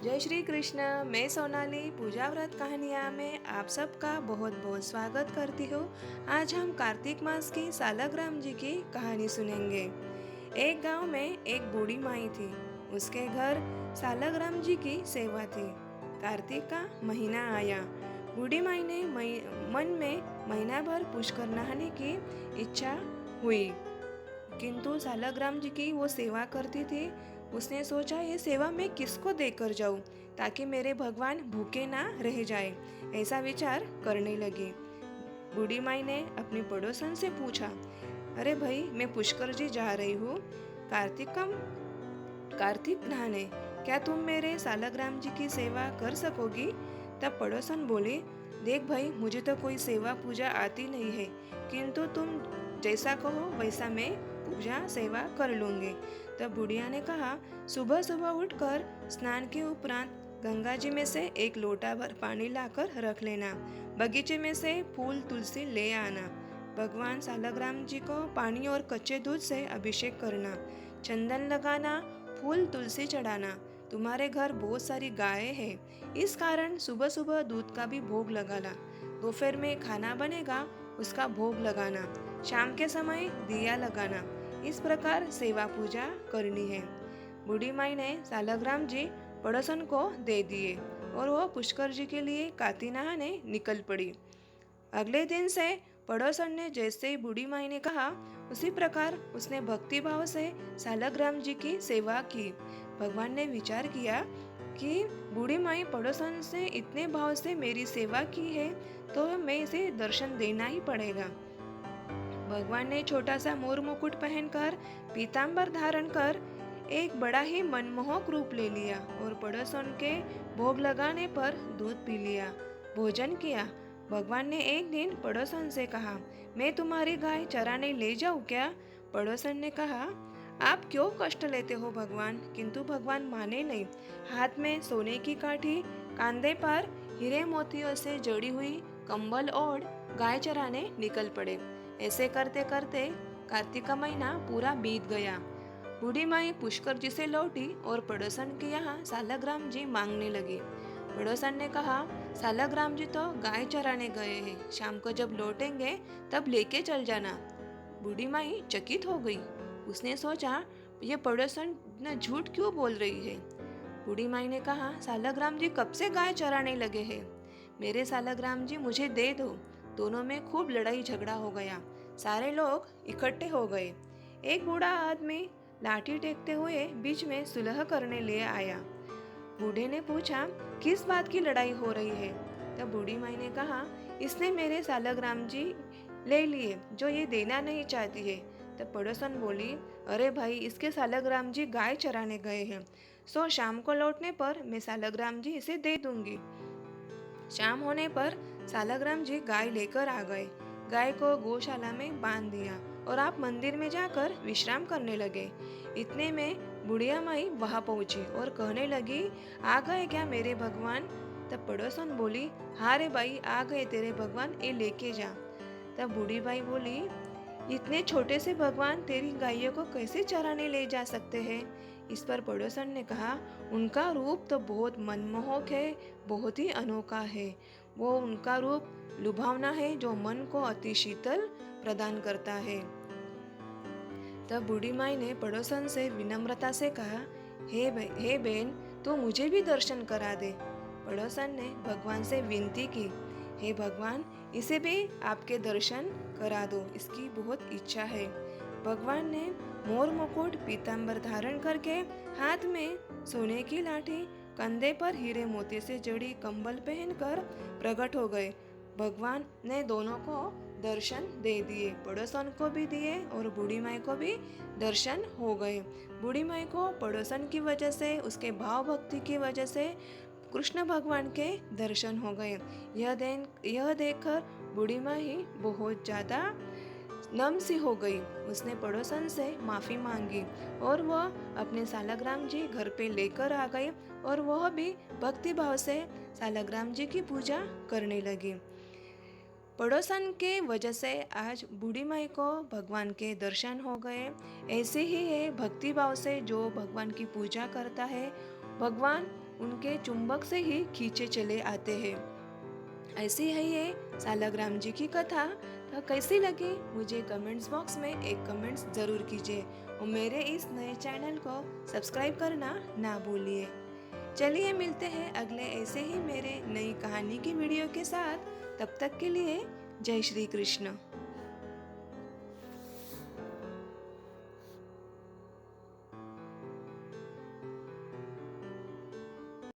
जय श्री कृष्ण। मैं सोनाली पूजा व्रत कहानियाँ में आप सबका बहुत बहुत स्वागत करती हूँ। आज हम कार्तिक मास की सालग्राम जी की कहानी सुनेंगे। एक गांव में एक बूढ़ी माई थी। उसके घर सालग्राम जी की सेवा थी। कार्तिक का महीना आया। बूढ़ी माई ने मन में महीना भर पुष्कर नहाने की इच्छा हुई, किंतु सालग्राम जी की वो सेवा करती थी। उसने सोचा, ये सेवा मैं किसको देकर जाऊं ताकि मेरे भगवान भूखे ना रह जाए। ऐसा विचार करने लगी। बूढ़ी माई ने अपनी पड़ोसन से पूछा, अरे भाई, मैं पुष्कर जी जा रही हूँ कार्तिक नहाने, क्या तुम मेरे सालग्राम जी की सेवा कर सकोगी? तब पड़ोसन बोली, देख भाई, मुझे तो कोई सेवा पूजा आती नहीं है, किंतु तुम जैसा कहो वैसा मैं पूजा सेवा कर लूंगी। तब बुढ़िया ने कहा, सुबह सुबह उठकर स्नान के उपरांत गंगा जी में से एक लोटा भर पानी लाकर रख लेना। बगीचे में से फूल तुलसी ले आना। भगवान सालग्राम जी को पानी और कच्चे दूध से अभिषेक करना। चंदन लगाना, फूल तुलसी चढ़ाना। तुम्हारे घर बहुत सारी गायें हैं, इस कारण सुबह सुबह दूध का भी भोग लगाना। दोपहर में खाना बनेगा, उसका भोग लगाना। शाम के समय दिया लगाना। इस प्रकार सेवा पूजा करनी है। बूढ़ी माई ने सालग्राम जी पड़ोसन को दे दिए और वो पुष्कर जी के लिए काती नहाने निकल पड़ी। अगले दिन से पड़ोसन ने जैसे ही बूढ़ी माई ने कहा, उसी प्रकार उसने भक्ति भाव से सालग्राम जी की सेवा की। भगवान ने विचार किया कि बूढ़ी माई पड़ोसन से इतने भाव से मेरी सेवा की है, तो मैं इसे दर्शन देना ही पड़ेगा। भगवान ने छोटा सा मोर मुकुट पहनकर, पीतांबर धारण कर एक बड़ा ही मनमोहक रूप ले लिया और पड़ोसन के भोग लगाने पर दूध पी लिया, भोजन किया। भगवान ने एक दिन पड़ोसन से कहा, मैं तुम्हारी गाय चराने ले जाऊं क्या? पड़ोसन ने कहा, आप क्यों कष्ट लेते हो भगवान? किंतु भगवान माने नहीं। हाथ में सोने की काठी, कांधे पर हीरे मोतियों से जड़ी हुई कंबल ओढ़ गाय चराने निकल पड़े। ऐसे करते करते कार्तिक का महीना पूरा बीत गया। बूढ़ी माई पुष्कर जी से लौटी और पड़ोसन के यहाँ सालग्राम जी मांगने लगी। पड़ोसन ने कहा, सालग्राम जी तो गाय चराने गए हैं, शाम को जब लौटेंगे तब लेके चल जाना। बूढ़ी माई चकित हो गई। उसने सोचा, ये पड़ोसन न झूठ क्यों बोल रही है। बूढ़ी माई ने कहा, सालग्राम जी कब से गाय चराने लगे हैं? मेरे सालग्राम जी मुझे दे दो। दोनों में खूब लड़ाई झगड़ा हो गया। सारे लोग इकट्ठे हो गए। एक बूढ़ा आदमी लाठी टेकते हुए बीच में सुलह करने ले आया। बूढ़े ने पूछा, किस बात की लड़ाई हो रही है? तब बूढ़ी माई ने कहा, इसने मेरे सालग्राम जी ले लिए जो ये देना नहीं चाहती है। तब पड़ोसन बोली, अरे भाई, इसके सालग्राम जी गाय चराने गए हैं, सो शाम को लौटने पर मैं सालग्राम जी इसे दे दूंगी। शाम होने पर सालग्राम जी गाय लेकर आ गए। गाय को गौशाला में बांध दिया और आप मंदिर में जाकर विश्राम करने लगे। इतने में बुढ़िया माई वहां पहुंची और कहने लगी, आ गए क्या मेरे भगवान? तब पड़ोसन बोली, हाँ रे भाई, आ गए तेरे भगवान, ये लेके जा। तब बूढ़ी बाई बोली, इतने छोटे से भगवान तेरी गायों को कैसे चराने ले जा सकते हैं? इस पर पड़ोसन ने कहा, उनका रूप तो बहुत मनमोहक है, बहुत ही अनोखा है। वो उनका रूप लुभावना है जो मन को अति शीतल प्रदान करता है। तब बूढ़ी माई ने पड़ोसन से विनम्रता से कहा, हे बहन, तो मुझे भी दर्शन करा दे। पड़ोसन ने भगवान से विनती की, हे भगवान, इसे भी आपके दर्शन करा दो, इसकी बहुत इच्छा है। भगवान ने मोर मुकुट पीतांबर धारण करके, हाथ में सोने की लाठी, कंधे पर हीरे मोती से जड़ी कंबल पहनकर प्रकट हो गए। भगवान ने दोनों को दर्शन दे दिए, पड़ोसन को भी दिए और बूढ़ी माई को भी दर्शन हो गए। बूढ़ी माई को पड़ोसन की वजह से, उसके भाव भक्ति की वजह से कृष्ण भगवान के दर्शन हो गए। यह देखकर बूढ़ी माई बहुत ज्यादा नम सी हो गई। उसने पड़ोसन से माफी मांगी और वह अपने सालग्राम जी घर पे लेकर आ गई और वह भी भक्ति भाव से सालग्राम जी की पूजा करने लगी। पड़ोसन के वजह से आज बूढ़ी माई को भगवान के दर्शन हो गए। ऐसे ही है भक्ति भाव से जो भगवान की पूजा करता है, भगवान उनके चुंबक से ही खींचे चले आते हैं। ऐसी है ये सालाग्राम जी की कथा। तो कैसी लगी मुझे कमेंट्स बॉक्स में एक कमेंट्स ज़रूर कीजिए और मेरे इस नए चैनल को सब्सक्राइब करना ना भूलिए। चलिए मिलते हैं अगले ऐसे ही मेरे नई कहानी की वीडियो के साथ। तब तक के लिए जय श्री कृष्ण।